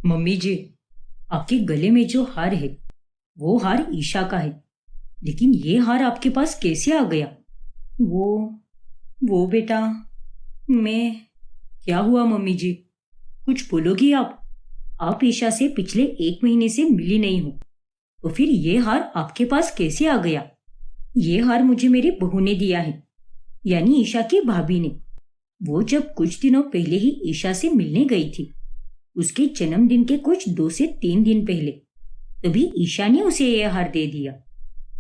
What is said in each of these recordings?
Mummy जी, आपके गले में जो हार है वो हार ईशा का है। लेकिन ये हार आपके पास कैसे आ गया? वो वो बेटा, मैं क्या हुआ मम्मी जी? कुछ बोलोगी आप ईशा से पिछले 1 महीने से मिली नहीं हो, तो फिर ये हार आपके पास कैसे आ गया? ये हार मुझे मेरी बहू ने दिया है, यानी ईशा की भाभी ने। वो जब कुछ दिनों पहले ही ईशा से मिलने गई थी, उसके जन्मदिन के कुछ 2 से 3 दिन पहले, तभी ईशा ने उसे यह हार दे दिया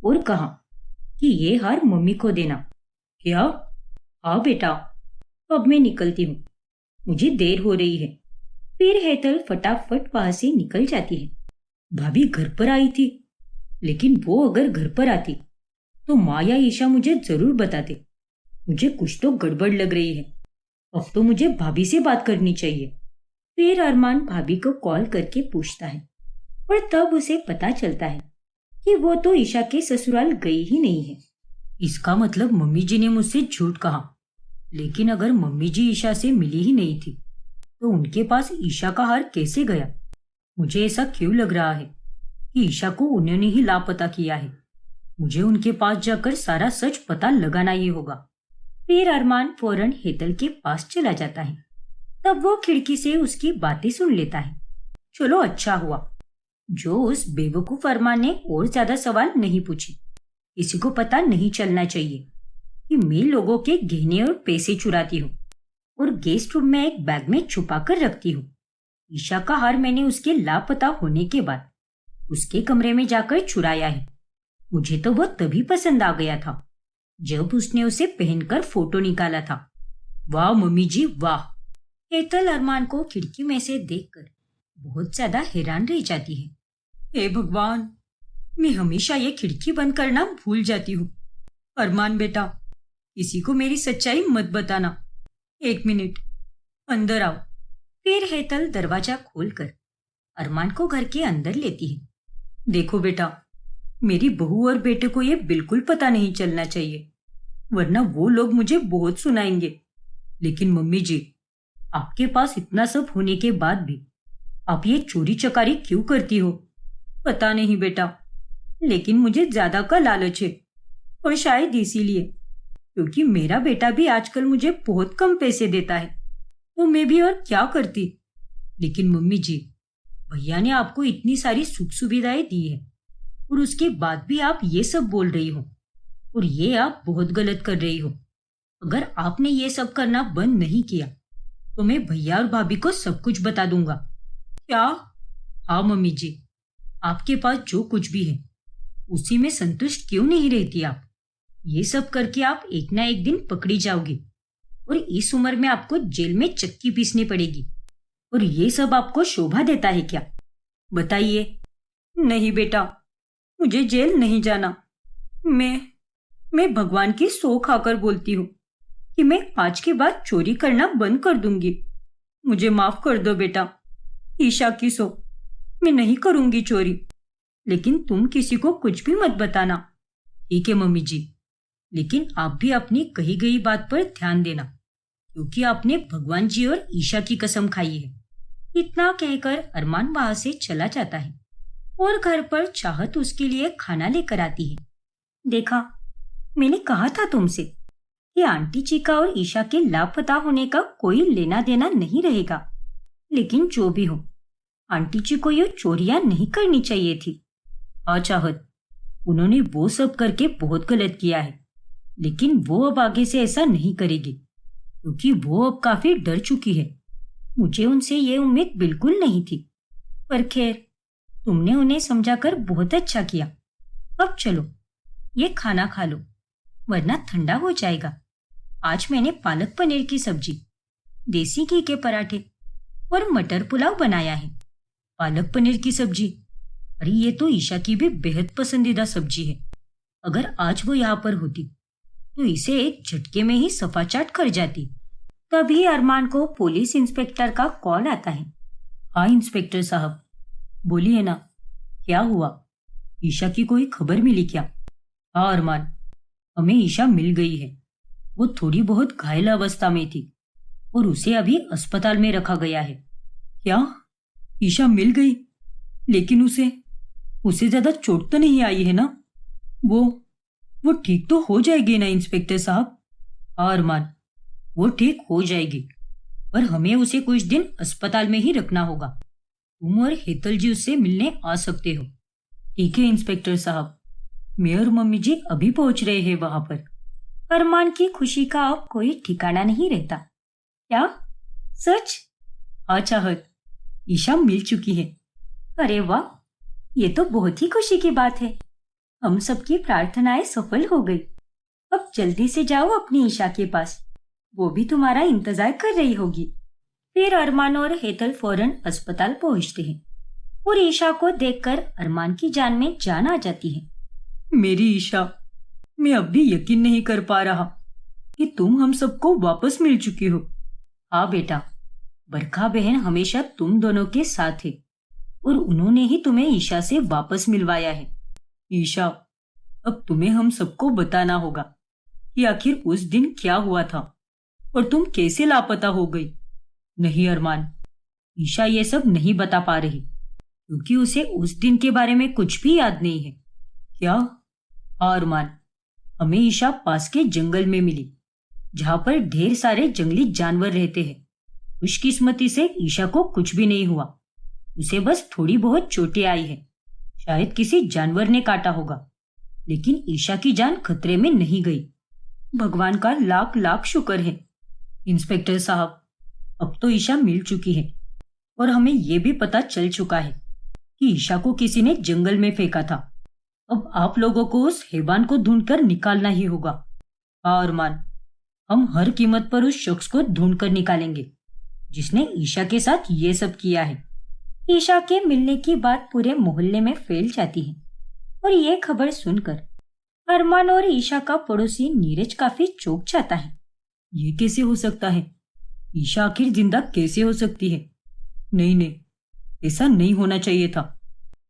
और कहा कि ये हार मम्मी को देना। क्या? हाँ बेटा, अब मैं निकलती हूँ, मुझे देर हो रही है। फिर हेतल फटाफट वहां से निकल जाती है। भाभी घर पर आई थी, लेकिन वो अगर घर पर आती तो माँ या ईशा मुझे जरूर बताते। मुझे कुछ तो गड़बड़ लग रही है। अब तो मुझे भाभी से बात करनी चाहिए। फिर अरमान भाभी को कॉल करके पूछता है, पर तब उसे पता चलता है कि वो तो ईशा के ससुराल गई ही नहीं है। इसका मतलब मम्मी जी ने मुझसे झूठ कहा। लेकिन अगर मम्मी जी ईशा से मिली ही नहीं थी, तो उनके पास ईशा का हार कैसे गया? मुझे ऐसा क्यों लग रहा है कि ईशा को उन्होंने ही लापता किया है। मुझे उनके पास जाकर सारा सच पता लगाना ही होगा। फिर अरमान फौरन हेतल के पास चला जाता है। तब वो खिड़की से उसकी बातें सुन लेता है। चलो अच्छा हुआ जो उस बेवकूफ अरमान ने और ज्यादा सवाल नहीं पूछे। किसी को पता नहीं चलना चाहिए कि मैं लोगों के गहने और पैसे चुराती हूँ और गेस्ट रूम में एक बैग में छुपा कर रखती हूँ। ईशा का हार मैंने उसके लापता होने के बाद उसके कमरे में जाकर चुराया है। मुझे तो वो तभी पसंद आ गया था जब उसने उसे पहनकर फोटो निकाला था। वाह मम्मी जी वाह! हेतल अरमान को खिड़की में से देखकर बहुत ज्यादा हैरान रह जाती है। हे भगवान, मैं हमेशा ये खिड़की बंद करना भूल जाती हूँ। अरमान बेटा, किसी को मेरी सच्चाई मत बताना। 1 मिनट, अंदर आओ। फिर हेतल दरवाजा खोलकर अरमान को घर के अंदर लेती है। देखो बेटा, मेरी बहू और बेटे को ये बिल्कुल पता नहीं चलना चाहिए, वरना वो लोग मुझे बहुत सुनाएंगे। लेकिन मम्मी जी, आपके पास इतना सब होने के बाद भी आप ये चोरी चकारी क्यों करती हो? पता नहीं बेटा, लेकिन मुझे ज्यादा का लालच है, और शायद इसीलिए, क्योंकि मेरा बेटा भी आजकल मुझे बहुत कम पैसे देता है, तो मैं भी और क्या करती। लेकिन मम्मी जी, भैया ने आपको इतनी सारी सुख सुविधाएं दी है और उसके बाद भी आप ये सब बोल रही हो, और ये आप बहुत गलत कर रही हो। अगर आपने ये सब करना बंद नहीं किया तो मैं भैया और भाभी को सब कुछ बता दूंगा। क्या? हाँ मम्मी जी, आपके पास जो कुछ भी है उसी में संतुष्ट क्यों नहीं रहती आप? ये सब करके आप एक ना एक दिन पकड़ी जाओगी और इस उम्र में आपको जेल में चक्की पीसनी पड़ेगी। और ये सब आपको शोभा देता है क्या? बताइए। नहीं बेटा, मुझे जेल नहीं जाना। मैं भगवान की सौ खाकर बोलती हूँ कि मैं आज के बाद चोरी करना बंद कर दूंगी। मुझे माफ कर दो बेटा। ईशा की सौ, मैं नहीं करूंगी चोरी। लेकिन तुम किसी को कुछ भी मत बताना। ठीक है मम्मी जी, लेकिन आप भी अपनी कही गई बात पर ध्यान देना, क्योंकि आपने भगवान जी और ईशा की कसम खाई है। इतना कहकर अरमान वहां से चला जाता है और घर पर चाहत उसके लिए खाना लेकर आती है। देखा, मैंने कहा था तुमसे कि आंटी चिका और ईशा के लापता होने का कोई लेना देना नहीं रहेगा। लेकिन जो भी हो, आंटी जी को ये चोरियां नहीं करनी चाहिए थी। हाँ चाहत, उन्होंने वो सब करके बहुत गलत किया है, लेकिन वो अब आगे से ऐसा नहीं करेगी, क्योंकि वो अब काफी डर चुकी है। मुझे उनसे ये उम्मीद बिल्कुल नहीं थी, पर खैर, तुमने उन्हें समझाकर बहुत अच्छा किया। अब चलो, ये खाना खा लो, वरना ठंडा हो जाएगा। आज मैंने पालक पनीर की सब्जी, देसी घी के पराठे और मटर पुलाव बनाया है। पालक पनीर की सब्जी, अरे ये तो ईशा की भी बेहद पसंदीदा सब्जी है। अगर आज वो यहाँ पर होती तो इसे एक झटके में ही सफाचाट कर जाती। तभी अरमान को पुलिस इंस्पेक्टर का कॉल आता है। हाँ इंस्पेक्टर साहब, बोलिए ना, क्या हुआ? ईशा की कोई खबर मिली क्या? हाँ अरमान, हमें ईशा मिल गई है। वो थोड़ी बहुत घायल अवस्था में थी और उसे अभी अस्पताल में रखा गया है। क्या? ईशा मिल गई, लेकिन उसे उसे ज्यादा चोट तो नहीं आई है ना? वो वो ठीक तो हो जाएगी ना इंस्पेक्टर साहब? हाँ अरमान, वो ठीक हो जाएगी, पर हमें उसे कुछ दिन अस्पताल में ही रखना होगा। तुम और हेतल जी उससे मिलने आ सकते हो। ठीक है इंस्पेक्टर साहब, मैं और मम्मी जी अभी पहुंच रहे हैं वहां पर। अरमान की खुशी का अब कोई ठिकाना नहीं रहता। क्या सच? हाँ चाहत, ईशा मिल चुकी है। अरे वाह, ये तो बहुत ही खुशी की बात है। हम सबकी प्रार्थनाएं सफल हो गई। अब जल्दी से जाओ अपनी ईशा के पास, वो भी तुम्हारा इंतजार कर रही होगी। फिर अरमान और हेतल फौरन अस्पताल पहुंचते हैं और ईशा को देखकर अरमान की जान में जान आ जाती है। मेरी ईशा, मैं अब भी यकीन नहीं कर पा रहा कि तुम हम सबको वापस मिल चुकी हो। हाँ बेटा, बरखा बहन हमेशा तुम दोनों के साथ है और उन्होंने ही तुम्हें ईशा से वापस मिलवाया है। ईशा, अब तुम्हें हम सबको बताना होगा कि आखिर उस दिन क्या हुआ था और तुम कैसे लापता हो गई। नहीं अरमान, ईशा ये सब नहीं बता पा रही क्योंकि उसे उस दिन के बारे में कुछ भी याद नहीं है। क्या? हाँ अरमान, हमें ईशा पास के जंगल में मिली जहां पर ढेर सारे जंगली जानवर रहते हैं। खुशकिस्मती से ईशा को कुछ भी नहीं हुआ, उसे बस थोड़ी बहुत चोटें आई है। शायद किसी जानवर ने काटा होगा, लेकिन ईशा की जान खतरे में नहीं गई। भगवान का लाख लाख शुक्र है। इंस्पेक्टर साहब, अब तो ईशा मिल चुकी है और हमें यह भी पता चल चुका है कि ईशा को किसी ने जंगल में फेंका था। अब आप लोगों को उस हैवान को ढूंढकर निकालना ही होगा। हाँ अरमान, हम हर कीमत पर उस शख्स को ढूंढकर निकालेंगे जिसने ईशा के साथ ये सब किया है। ईशा के मिलने की बात पूरे मोहल्ले में फैल जाती है और ये खबर सुनकर अरमान और ईशा का पड़ोसी नीरज काफी चौंक जाता है। ये कैसे हो सकता है? ईशा आखिर जिंदा कैसे हो सकती है? नहीं नहीं, ऐसा नहीं होना चाहिए था।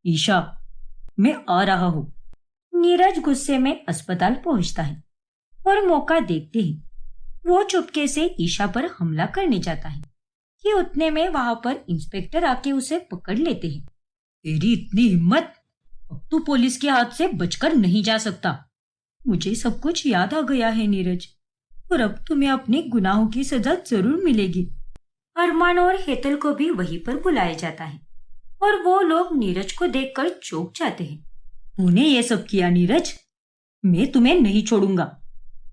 ईशा, मैं आ रहा हूँ। नीरज गुस्से में अस्पताल पहुंचता है और मौका देखते ही वो चुपके से ईशा पर हमला करने जाता है कि उतने में वहां पर इंस्पेक्टर आके उसे पकड़ लेते हैं। तेरी इतनी हिम्मत! अब तू पुलिस के हाथ से बचकर नहीं जा सकता। मुझे सब कुछ याद आ गया है नीरज, और अब तुम्हें अपने गुनाहों की सजा जरूर मिलेगी। अरमान और हेतल को भी वहीं पर बुलाया जाता है और वो लोग नीरज को देखकर चौंक जाते हैं। तूने ये सब किया नीरज? मैं तुम्हें नहीं छोड़ूंगा।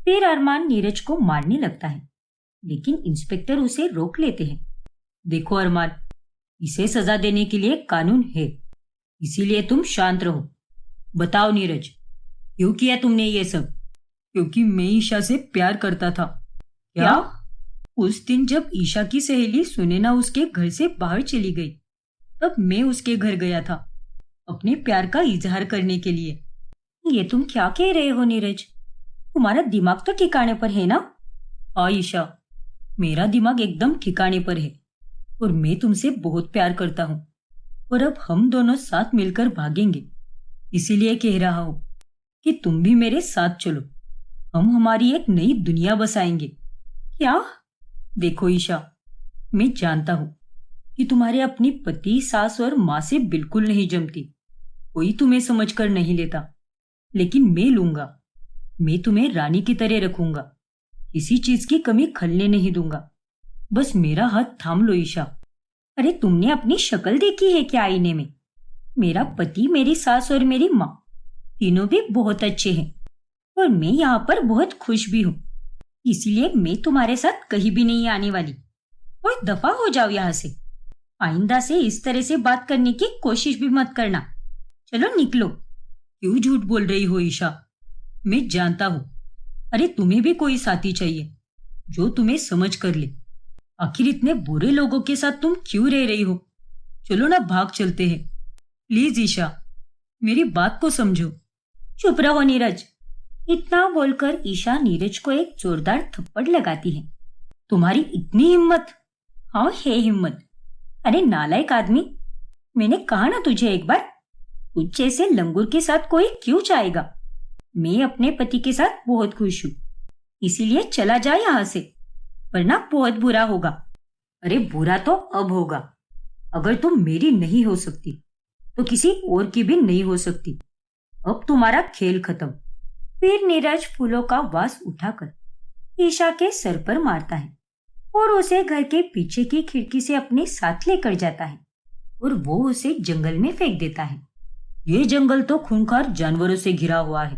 फिर अरमान नीरज को मारने लगता है, लेकिन इंस्पेक्टर उसे रोक लेते हैं। देखो अरमान, इसे सजा देने के लिए कानून है, इसीलिए तुम शांत रहो। बताओ नीरज, क्यों किया तुमने ये सब? क्योंकि मैं ईशा से प्यार करता था। क्या? उस दिन जब ईशा की सहेली सुनैना उसके घर से बाहर चली गई, तब मैं उसके घर गया था अपने प्यार का इजहार करने के लिए। ये तुम क्या कह रहे हो नीरज? तुम्हारा दिमाग तो ठिकाने पर है ना? हाँ ईशा, मेरा दिमाग एकदम ठिकाने पर है और मैं तुमसे बहुत प्यार करता हूँ और अब हम दोनों साथ मिलकर भागेंगे। इसीलिए कह रहा हूँ कि तुम भी मेरे साथ चलो, हम हमारी एक नई दुनिया बसाएंगे। क्या? देखो ईशा, मैं जानता हूँ कि तुम्हारे अपनी पति, सास और माँ से बिल्कुल नहीं जमती, कोई तुम्हें समझकर नहीं लेता, लेकिन मैं लूंगा। मैं तुम्हें रानी की तरह रखूंगा, किसी चीज की कमी खलने नहीं दूंगा। बस मेरा हाथ थाम लो ईशा। अरे तुमने अपनी शक्ल देखी है क्या आईने में? मेरा पति, मेरी सास और मेरी माँ तीनों भी बहुत अच्छे हैं और मैं यहाँ पर बहुत खुश भी हूँ। इसीलिए मैं तुम्हारे साथ कहीं भी नहीं आने वाली। कोई दफा हो जाओ यहाँ से। आइंदा से इस तरह से बात करने की कोशिश भी मत करना। चलो निकलो। क्यों झूठ बोल रही हो ईशा? मैं जानता हूँ। अरे तुम्हें भी कोई साथी चाहिए जो तुम्हें समझ कर ले। आखिर इतने बुरे लोगों के साथ तुम क्यों रह रही हो? चलो ना, भाग चलते हैं। प्लीज ईशा, मेरी बात को समझो। चुप रहो नीरज। इतना बोलकर ईशा नीरज को एक जोरदार थप्पड़ लगाती है। तुम्हारी इतनी हिम्मत? हाँ है हिम्मत। अरे नालायक आदमी, मैंने कहा ना तुझे एक बार, तुझ जैसे लंगूर के साथ कोई क्यों चाहेगा? मैं अपने पति के साथ बहुत खुश हूँ, इसीलिए चला जा यहाँ से, वरना बहुत बुरा होगा। अरे बुरा तो अब होगा अगर तुम मेरी नहीं हो सकती तो किसी और की भी नहीं हो सकती। अब तुम्हारा खेल खत्म। फिर नीरज फूलों का वास उठाकर ईशा के सर पर मारता है और उसे घर के पीछे की खिड़की से अपने साथ लेकर जाता है और वो उसे जंगल में फेंक देता है। ये जंगल तो खूंखार जानवरों से घिरा हुआ है,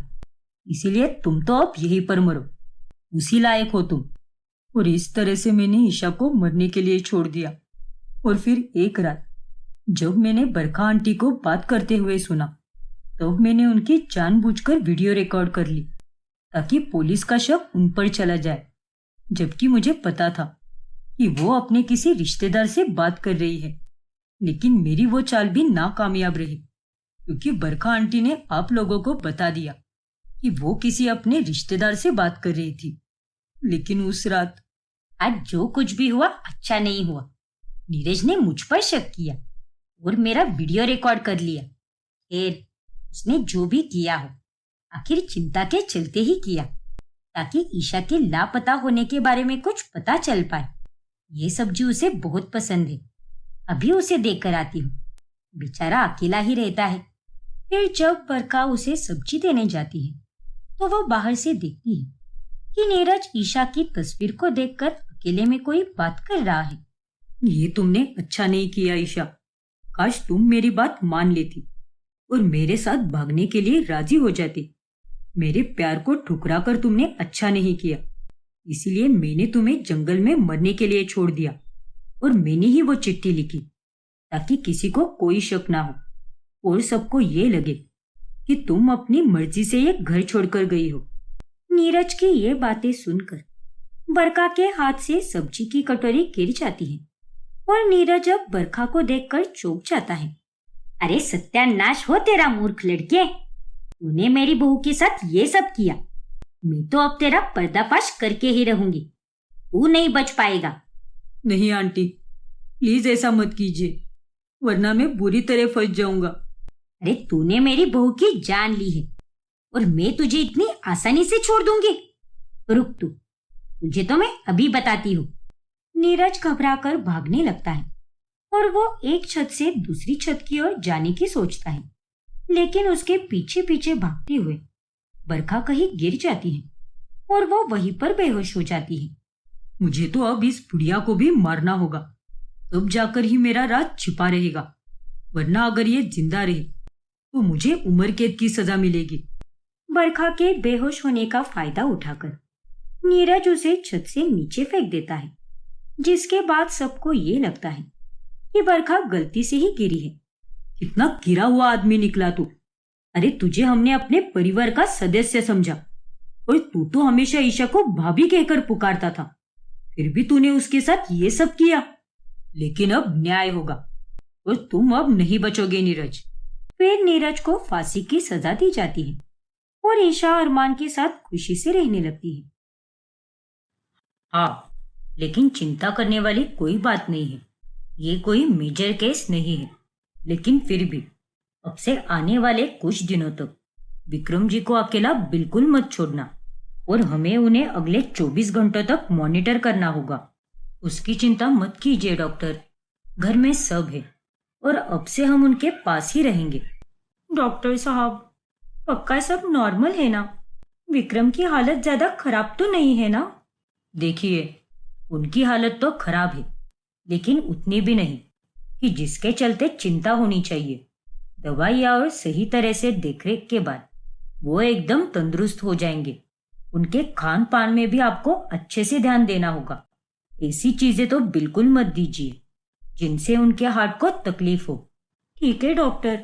इसीलिए तुम तो अब यहीं पर मरो, उसी लायक हो तुम। और इस तरह से मैंने ईशा को मरने के लिए छोड़ दिया। और फिर एक रात जब मैंने बरखा आंटी को बात करते हुए सुना, तब मैंने उनकी जानबूझकर वीडियो रिकॉर्ड कर ली ताकि पुलिस का शक उन पर चला जाए, जबकि मुझे पता था कि वो अपने किसी रिश्तेदार से बात कर रही है। लेकिन मेरी वो चाल भी नाकामयाब रही, क्योंकि बरखा आंटी ने आप लोगों को बता दिया कि वो किसी अपने रिश्तेदार से बात कर रही थी। लेकिन उस रात आज जो कुछ भी हुआ अच्छा नहीं हुआ। नीरज ने मुझ पर शक किया और मेरा वीडियो रिकॉर्ड कर लिया। खैर, उसने जो भी किया हो, आखिर चिंता के चलते ही किया, ताकि ईशा के लापता होने के बारे में कुछ पता चल पाए। ये सब्जी उसे बहुत पसंद है, अभी उसे देकर आती हूँ। बेचारा अकेला ही रहता है। फिर जब बरखा उसे सब्जी देने जाती है तो वो बाहर से देखती है कि नीरज ईशा की तस्वीर को देखकर अकेले में कोई बात कर रहा है। ये तुमने अच्छा नहीं किया ईशा। काश तुम मेरी बात मान लेती और मेरे साथ भागने के लिए राजी हो जाती। मेरे प्यार को ठुकरा कर तुमने अच्छा नहीं किया, इसीलिए मैंने तुम्हें जंगल में मरने के लिए छोड़ दिया और मैंने ही वो चिट्ठी लिखी ताकि किसी को कोई शक ना हो और सबको ये लगे कि तुम अपनी मर्जी से ये घर छोड़कर गई हो। नीरज की ये बातें सुनकर बरखा के हाथ से सब्जी की कटोरी गिर जाती है और नीरज अब बरखा को देखकर चौंक जाता है। अरे सत्यानाश हो तेरा मूर्ख लड़के, तूने मेरी बहू के साथ ये सब किया। मैं तो अब तेरा पर्दाफाश करके ही रहूंगी, तू नहीं बच पाएगा। नहीं आंटी, प्लीज ऐसा मत कीजिए, वरना मैं बुरी तरह फंस जाऊंगा। अरे तूने मेरी बहू की जान ली है और मैं तुझे इतनी आसानी से छोड़ दूंगी? रुक तू, तुझे तो मैं अभी बताती हूँ। नीरज घबराकर भागने लगता है और वो एक छत से दूसरी छत की ओर जाने की सोचता है, लेकिन उसके पीछे पीछे भागते हुए बरखा कहीं गिर जाती है और वो वहीं पर बेहोश हो जाती है। मुझे तो अब इस बुढ़िया को भी मारना होगा, तब जाकर ही मेरा राज छिपा रहेगा, वरना अगर ये जिंदा रही तो मुझे उम्र कैद की सजा मिलेगी। बरखा के बेहोश होने का फायदा उठाकर नीरज उसे छत से नीचे फेंक देता है, जिसके बाद सबको ये लगता है कि बरखा गलती से ही गिरी है। कितना गिरा हुआ आदमी निकला तू। अरे तुझे हमने अपने परिवार का सदस्य समझा और तू तो हमेशा ईशा को भाभी कहकर पुकारता था, फिर भी तूने उसके साथ ये सब किया। लेकिन अब न्याय होगा और तुम अब नहीं बचोगे नीरज। फिर नीरज को फांसी की सजा दी जाती है और ईशा अरमान के साथ खुशी से रहने लगती है। हाँ, लेकिन चिंता करने वाली कोई बात नहीं है। ये कोई मेजर केस नहीं है, लेकिन फिर भी अब से आने वाले कुछ दिनों तक विक्रम जी को अकेला बिल्कुल मत छोड़ना और हमें उन्हें अगले 24 घंटों तक मॉनिटर करना होगा। उसकी चिंता मत कीजिए डॉक्टर, घर में सब है और अब से हम उनके पास ही रहेंगे। डॉक्टर साहब, पक्का सब नॉर्मल है ना? विक्रम की हालत ज्यादा खराब तो नहीं है ना? देखिए, उनकी हालत तो खराब है, लेकिन उतनी भी नहीं कि जिसके चलते चिंता होनी चाहिए। दवाइयाँ और सही तरह से देखरेख के बाद वो एकदम तंदुरुस्त हो जाएंगे। उनके खान पान में भी आपको अच्छे से ध्यान देना होगा। ऐसी चीजें तो बिल्कुल मत दीजिए जिनसे उनके हार्ट को तकलीफ हो। ठीक है डॉक्टर,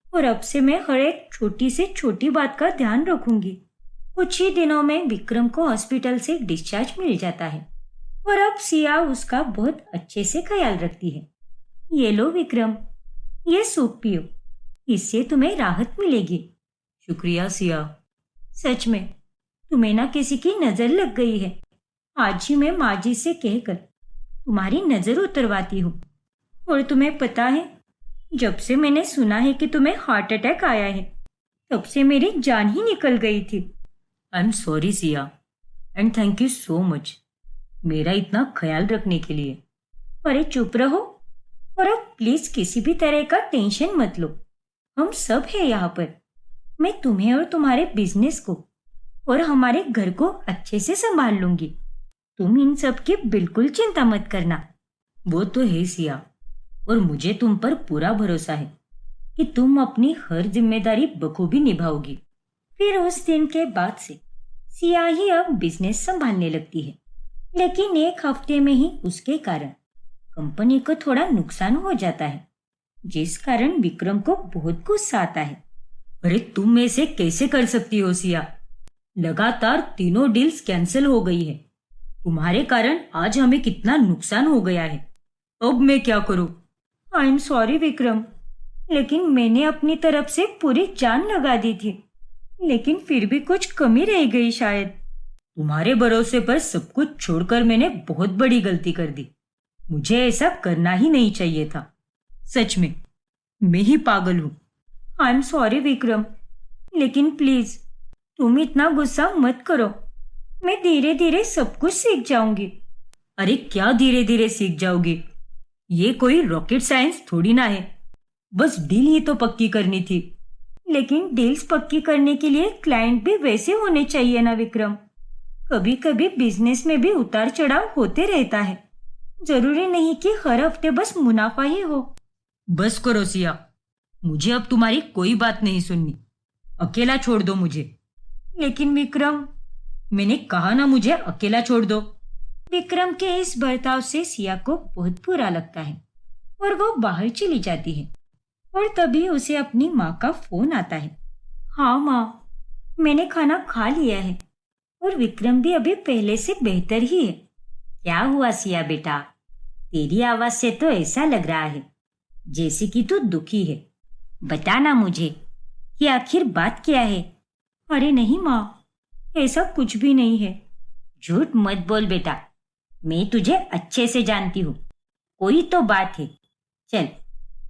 और अब से मैं हर एक छोटी से छोटी बात का ध्यान रखूंगी। कुछ ही दिनों में विक्रम को हॉस्पिटल से डिस्चार्ज मिल जाता है और अब सिया उसका बहुत अच्छे से ख्याल रखती है। ये लो विक्रम, ये सूप पियो, इससे तुम्हें राहत मिलेगी। शुक्रिया सिया। सच में तुम्हें ना किसी की नजर लग गई है। आज ही मैं माँ जी से कहकर तुम्हारी नजर उतरवाती हूँ। और तुम्हें पता है, जब से मैंने सुना है कि तुम्हें हार्ट अटैक आया है, तब से मेरी जान ही निकल गई थी। I am sorry Siya and thank you so much मेरा इतना ख्याल रखने के लिए। अरे चुप रहो, और अब प्लीज किसी भी तरह का टेंशन मत लो। हम सब है यहाँ पर। मैं तुम्हें और तुम्हारे बिजनेस को और हमारे घर को अच्छे से संभाल लूंगी। तुम इन सब की बिल्कुल चिंता मत करना। वो तो है सिया, और मुझे तुम पर पूरा भरोसा है कि तुम अपनी हर जिम्मेदारी बखूबी निभाओगी। फिर उस दिन के बाद से सिया ही अब बिजनेस संभालने लगती है, लेकिन एक हफ्ते में ही उसके कारण कंपनी को थोड़ा नुकसान हो जाता है, जिस कारण विक्रम को बहुत गुस्सा आता है। अरे तुम ऐसे कैसे कर सकती हो सिया? लगातार तीनों डील्स कैंसिल हो गई है। तुम्हारे कारण आज हमें कितना नुकसान हो गया है। अब मैं क्या करूं? आई एम सॉरी विक्रम, लेकिन मैंने अपनी तरफ से पूरी जान लगा दी थी, लेकिन फिर भी कुछ कमी रह गई शायद। तुम्हारे भरोसे पर सब कुछ छोड़कर मैंने बहुत बड़ी गलती कर दी। मुझे ऐसा करना ही नहीं चाहिए था। सच में मैं ही पागल हूँ। आई एम सॉरी विक्रम, लेकिन प्लीज तुम इतना गुस्सा मत करो। मैं धीरे धीरे सब कुछ सीख जाऊंगी। अरे क्या धीरे धीरे सीख जाओगी? ये कोई रॉकेट साइंस थोड़ी ना है। बस डील ही तो पक्की करनी थी। लेकिन डील्स पक्की करने के लिए क्लाइंट भी वैसे होने चाहिए ना विक्रम। कभी कभी बिजनेस में भी उतार चढ़ाव होते रहता है। जरूरी नहीं कि हर हफ्ते बस मुनाफा ही हो। बस करो सिया, मुझे अब तुम्हारी कोई बात नहीं सुननी। अकेला छोड़ दो मुझे। लेकिन विक्रम, मैंने कहा ना मुझे अकेला छोड़ दो। विक्रम के इस बर्ताव से सिया को बहुत बुरा लगता है और वो बाहर चली जाती है। और तभी उसे अपनी माँ का फोन आता है। हाँ माँ, मैंने खाना खा लिया है और विक्रम भी अभी पहले से बेहतर ही है। क्या हुआ सिया बेटा? तेरी आवाज से तो ऐसा लग रहा है जैसे कि तू दुखी है। बताना मुझे कि आखिर बात क्या है। अरे नहीं माँ, ऐसा कुछ भी नहीं है। झूठ मत बोल बेटा, मैं तुझे अच्छे से जानती हूँ। कोई तो बात है। चल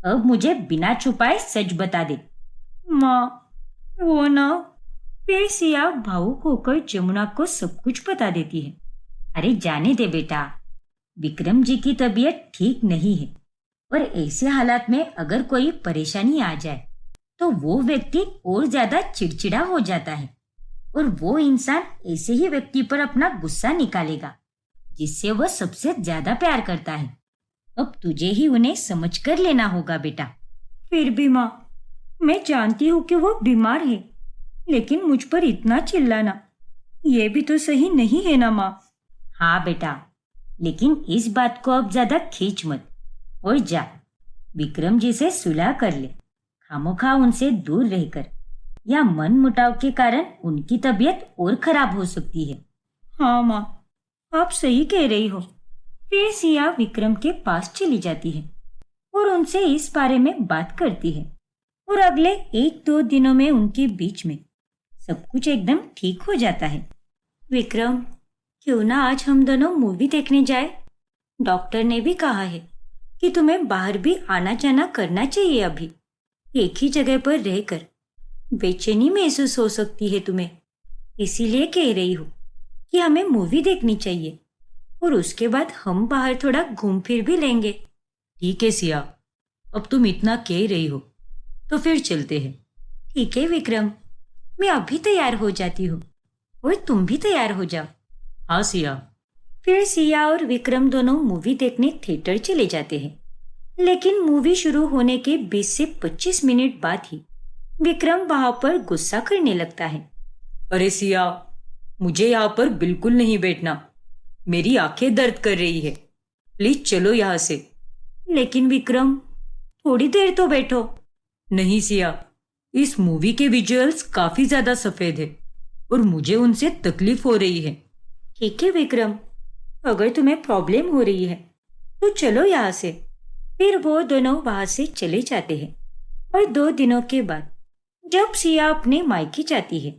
अब मुझे बिना छुपाए सच बता दे। माँ, वो ना। फिर सिया भावुक होकर जमुना को सब कुछ बता देती है। अरे जाने दे बेटा, विक्रम जी की तबीयत ठीक नहीं है और ऐसे हालात में अगर कोई परेशानी आ जाए तो वो व्यक्ति और ज्यादा चिड़चिड़ा हो जाता है और वो इंसान ऐसे ही व्यक्ति पर अपना गुस्सा निकालेगा जिससे वह सबसे ज्यादा प्यार करता है। अब तुझे ही उन्हें समझ कर लेना होगा बेटा। फिर भी माँ, मैं जानती हूँ कि वो बीमार है, लेकिन मुझ पर इतना चिल्लाना ये भी तो सही नहीं है ना माँ। हाँ बेटा, लेकिन इस बात को अब ज्यादा खींच मत और जा विक्रम जी से सुलह कर ले। खामोखा उनसे दूर रहकर या मन मुटाव के कारण उनकी तबीयत और खराब हो सकती है। हाँ माँ, आप सही कह रही हो। फिर सिया विक्रम के पास चली जाती है और उनसे इस बारे में बात करती है और अगले 1-2 दिनों में उनके बीच में सब कुछ एकदम ठीक हो जाता है। विक्रम, क्यों ना आज हम दोनों मूवी देखने जाए? डॉक्टर ने भी कहा है कि तुम्हें बाहर भी आना जाना करना चाहिए। अभी एक ही जगह पर रहकर बेचैनी महसूस हो सकती है तुम्हें, इसीलिए कह रही हूँ कि हमें मूवी देखनी चाहिए और उसके बाद हम बाहर थोड़ा घूम फिर भी लेंगे। ठीक है सिया, अब तुम इतना कह रही हो तो फिर चलते हैं। ठीक है विक्रम, मैं अभी तैयार हो जाती हूँ और तुम भी तैयार हो जाओ। हाँ सिया। फिर सिया और विक्रम दोनों मूवी देखने थिएटर चले जाते हैं, लेकिन मूवी शुरू होने के 20 से 25 मिनट बाद ही विक्रम वहां पर गुस्सा करने लगता है। अरे सिया, मुझे यहाँ पर बिल्कुल नहीं बैठना। मेरी आंखें दर्द कर रही है। प्लीज चलो यहाँ से। लेकिन विक्रम, थोड़ी देर तो बैठो। नहीं सिया, इस मूवी के विजुअल्स काफी ज्यादा सफेद है और मुझे उनसे तकलीफ हो रही है। ठीक है विक्रम, अगर तुम्हें प्रॉब्लम हो रही है तो चलो यहाँ से। फिर वो दोनों वहां से चले जाते हैं और 2 दिनों के बाद जब सिया अपने मायके जाती है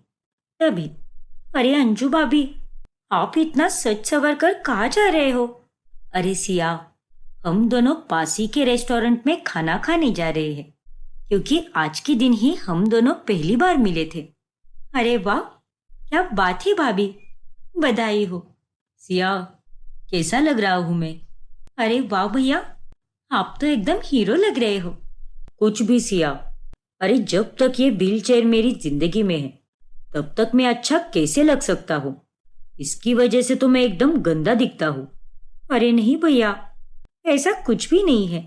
तभी, अरे अंजू भाभी, आप इतना सज सवर कर कहाँ जा रहे हो? अरे सिया, हम दोनों पास ही के रेस्टोरेंट में खाना खाने जा रहे हैं क्योंकि आज के दिन ही हम दोनों पहली बार मिले थे। अरे वाह, क्या बात है भाभी, बधाई हो। सिया, कैसा लग रहा हूं मैं? अरे वाह भैया, आप तो एकदम हीरो लग रहे हो। कुछ भी सिया। अरे जब तक ये व्हीलचेयर मेरी जिंदगी में है तब तक मैं अच्छा कैसे लग सकता हूँ? इसकी वजह से तो मैं एकदम गंदा दिखता हूँ। अरे नहीं भैया, ऐसा कुछ भी नहीं है।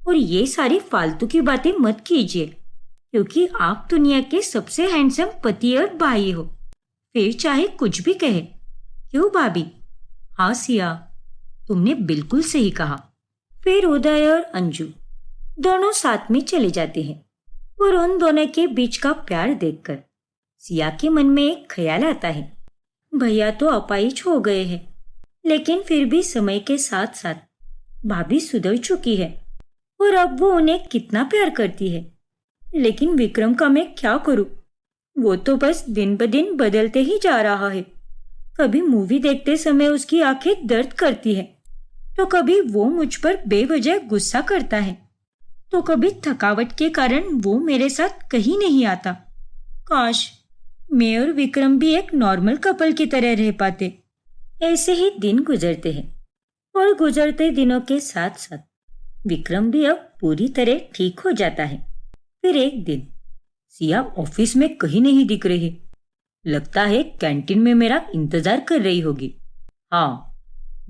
और ये सारी फालतू की बातें मत कीजिए, क्योंकि आप दुनिया के सबसे हैंडसम पति और भाई हो। फिर चाहे कुछ भी कहे। क्यों भाभी? हाँ सिया, तुमने बिल्कुल सही कहा। फिर उदय और अंजू दोनों साथ में चले जाते हैं और उन दोनों के बीच का प्यार देखकर सिया के मन में एक ख्याल आता है। भैया तो अपाहिज हो गए हैं, लेकिन फिर भी समय के साथ साथ भाभी सुधर चुकी है और अब वो उन्हें कितना प्यार करती है। लेकिन विक्रम का मैं क्या करूं? वो तो बस दिन ब दिन बदलते ही जा रहा है। कभी मूवी देखते समय उसकी आंखें दर्द करती है, तो कभी वो मुझ पर बेवजह गुस्सा करता है, तो कभी थकावट के कारण वो मेरे साथ कहीं नहीं आता। काश मैं और विक्रम भी एक नॉर्मल कपल की तरह रह पाते। ऐसे ही दिन गुजरते हैं और गुजरते दिनों के साथ साथ विक्रम भी अब पूरी तरह ठीक हो जाता है। फिर एक दिन सिया ऑफिस में कहीं नहीं दिख रही। लगता है कैंटीन में मेरा इंतजार कर रही होगी। हाँ,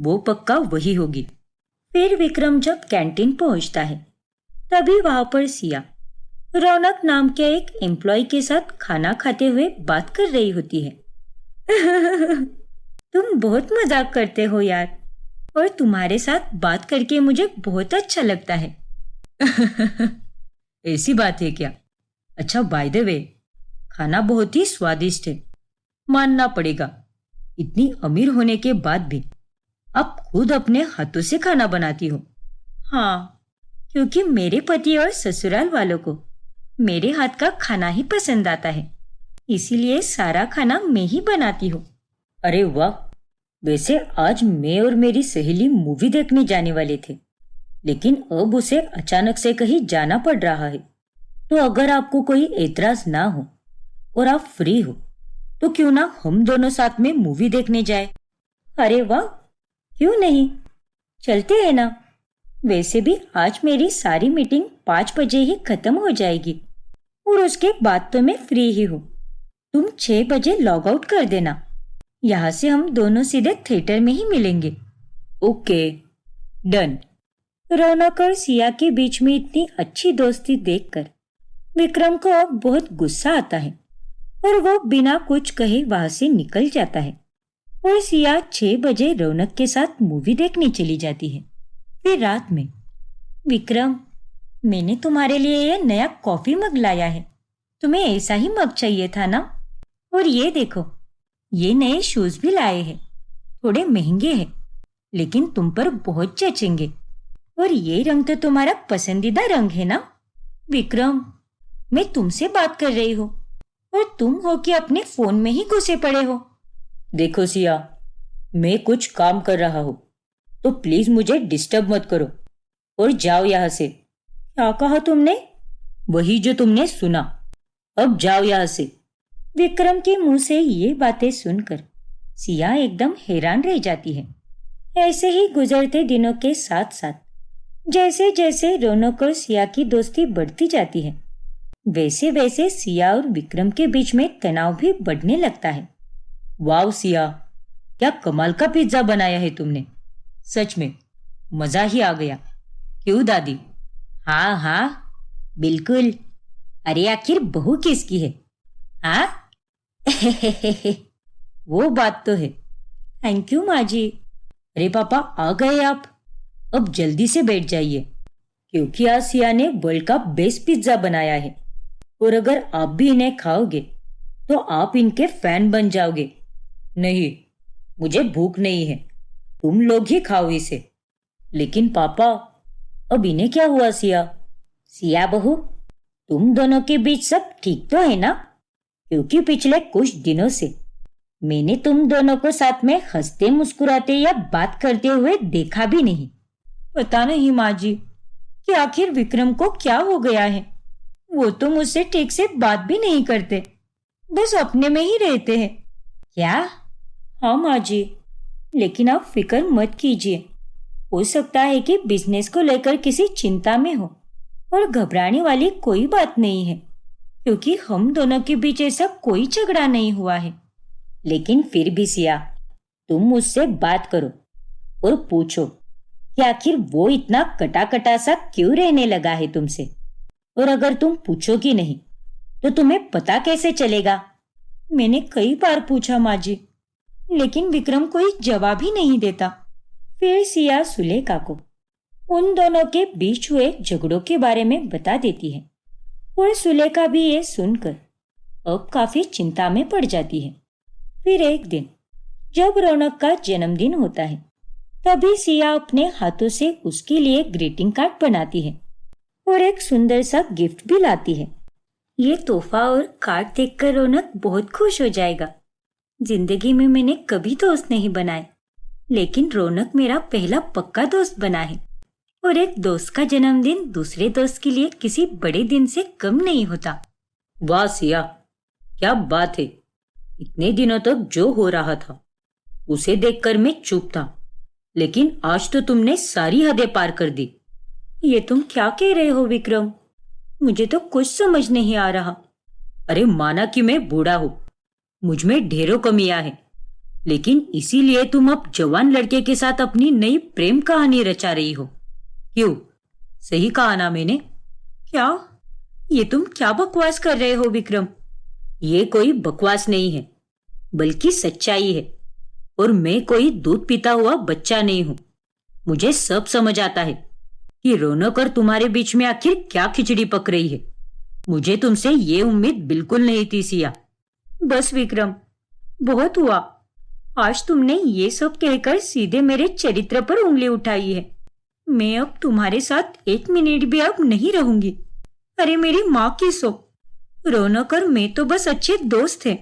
वो पक्का वही होगी। फिर विक्रम जब कैंटीन पहुंचता है तभी वहां पर सिया रौनक नाम के एक एम्प्लॉय के साथ खाना खाते हुए बात कर रही होती है। तुम बहुत मजाक करते हो यार, और तुम्हारे साथ बात करके मुझे बहुत अच्छा लगता है। ऐसी बात है क्या? अच्छा, बाय द वे, खाना बहुत ही स्वादिष्ट है, मानना पड़ेगा। इतनी अमीर होने के बाद भी आप खुद अपने हाथों से खाना बनाती हो। हाँ, क्योंकि मेरे पति और ससुराल वालों को मेरे हाथ का खाना ही पसंद आता है, इसीलिए सारा खाना मैं ही बनाती हूँ। अरे वाह! वैसे आज मैं और मेरी सहेली मूवी देखने जाने वाले थे, लेकिन अब उसे अचानक से कहीं जाना पड़ रहा है। तो अगर आपको कोई एतराज ना हो और आप फ्री हो तो क्यों ना हम दोनों साथ में मूवी देखने जाए? अरे वाह, क्यों नहीं, चलते हैं ना। वैसे भी आज मेरी सारी मीटिंग 5 बजे ही खत्म हो जाएगी और उसके बाद तो मैं फ्री ही हूँ। तुम 6 बजे लॉग आउट कर देना। यहाँ से हम दोनों सीधे थिएटर में ही मिलेंगे। Okay, done. रौनक और सिया के बीच में इतनी अच्छी दोस्ती देखकर विक्रम को अब बहुत गुस्सा आता है और वो बिना कुछ कहे वहां से निकल जाता है और सिया 6 बजे रौनक के साथ मूवी देखने चली जाती है। फिर रात में, विक्रम, मैंने तुम्हारे लिए ये नया कॉफी मग लाया है। तुम्हें ऐसा ही मग चाहिए था ना? और ये देखो, ये नए शूज भी लाए हैं। थोड़े महंगे हैं, लेकिन तुम पर बहुत जचेंगे। और ये रंग तो तुम्हारा पसंदीदा रंग है ना? विक्रम, मैं तुमसे बात कर रही हूँ और तुम हो कि अपने फोन में ही घुसे पड़े हो। देखो सिया, मैं कुछ काम कर रहा हूँ, तो प्लीज मुझे डिस्टर्ब मत करो और जाओ यहाँ से। क्या कहा तुमने? वही जो तुमने सुना। अब जाओ यहाँ से। विक्रम के मुंह से ये बातें सुनकर सिया एकदम हैरान रह जाती है। ऐसे ही गुजरते दिनों के साथ साथ जैसे जैसे रौनक और सिया की दोस्ती बढ़ती जाती है, वैसे वैसे सिया और विक्रम के बीच में तनाव भी बढ़ने लगता है। वाह सिया, क्या कमाल का पिज्जा बनाया है तुमने। सच में मजा ही आ गया। क्यों दादी? हाँ हाँ, बिल्कुल। अरे आखिर बहू किसकी है? हाँ? वो बात तो है। थैंक यू माँ जी। अरे पापा, आ गए आप? अब जल्दी से बैठ जाइए, क्योंकि आज सिया ने वर्ल्ड का बेस्ट पिज्जा बनाया है और अगर आप भी इन्हें खाओगे तो आप इनके फैन बन जाओगे। नहीं, मुझे भूख नहीं है, तुम लोग ही खाओ इसे। लेकिन पापा, अब इन्हें क्या हुआ? सिया, सिया बहू, तुम दोनों के बीच सब ठीक तो है ना? क्योंकि पिछले कुछ दिनों से मैंने तुम दोनों को साथ में हंसते मुस्कुराते या बात करते हुए देखा भी नहीं। पता नहीं माँ जी कि आखिर विक्रम को क्या हो गया है। वो तो मुझसे ठीक से बात भी नहीं करते, बस अपने में ही रहते हैं। क्या? हाँ माँ जी, लेकिन आप फिक्र मत कीजिए, हो सकता है कि बिजनेस को लेकर किसी चिंता में हो, और घबराने वाली कोई बात नहीं है, क्योंकि हम दोनों के बीच ऐसा कोई झगड़ा नहीं हुआ है। लेकिन फिर भी सिया, तुम मुझसे बात करो और पूछो कि आखिर वो इतना कटा कटा सा क्यों रहने लगा है तुमसे। और अगर तुम पूछोगी नहीं तो तुम्हें पता कैसे चलेगा? मैंने कई बार पूछा माँ जी, लेकिन विक्रम कोई जवाब ही नहीं देता। फिर सिया सुलेखा को उन दोनों के बीच हुए झगड़ों के बारे में बता देती है, और सुलेखा भी ये सुनकर अब काफी चिंता में पड़ जाती है। फिर एक दिन जब रौनक का जन्मदिन होता है, तभी सिया अपने हाथों से उसके लिए ग्रीटिंग कार्ड बनाती है और एक सुंदर सा गिफ्ट भी लाती है। ये तोहफा और कार्ड देखकर रौनक बहुत खुश हो जाएगा। जिंदगी में मैंने कभी दोस्त नहीं बनाए, लेकिन रौनक मेरा पहला पक्का दोस्त बना है, और एक दोस्त का जन्मदिन दूसरे दोस्त के लिए किसी बड़े दिन से कम नहीं होता। वाह सिया, क्या बात है! इतने दिनों तक जो हो रहा था उसे देखकर मैं चुप था, लेकिन आज तो तुमने सारी हदें पार कर दी। ये तुम क्या कह रहे हो विक्रम? मुझे तो कुछ समझ नहीं आ रहा। अरे माना कि मैं बूढ़ा हूं, मुझ में ढेरों कमियां हैं, लेकिन इसीलिए तुम अब जवान लड़के के साथ अपनी नई प्रेम कहानी रचा रही हो। क्यों? सही कहा ना मैंने? क्या? ये तुम क्या बकवास कर रहे हो विक्रम? ये कोई बकवास नहीं है, बल्कि सच्चाई है। और मैं कोई दूध पीता हुआ बच्चा नहीं हूं। मुझे सब समझ आता है कि रौनक और तुम्हारे बीच में आखिर क्या खिचड़ी पक रही है। मुझे तुमसे ये उम्मीद बिल्कुल नहीं थी सिया। बस विक्रम, बहुत हुआ। आज तुमने ये सब कहकर सीधे मेरे चरित्र पर उंगली उठाई है। मैं अब तुम्हारे साथ एक मिनट भी अब नहीं रहूंगी। अरे मेरी माँ की सो, रौनक और मैं तो बस अच्छे दोस्त हैं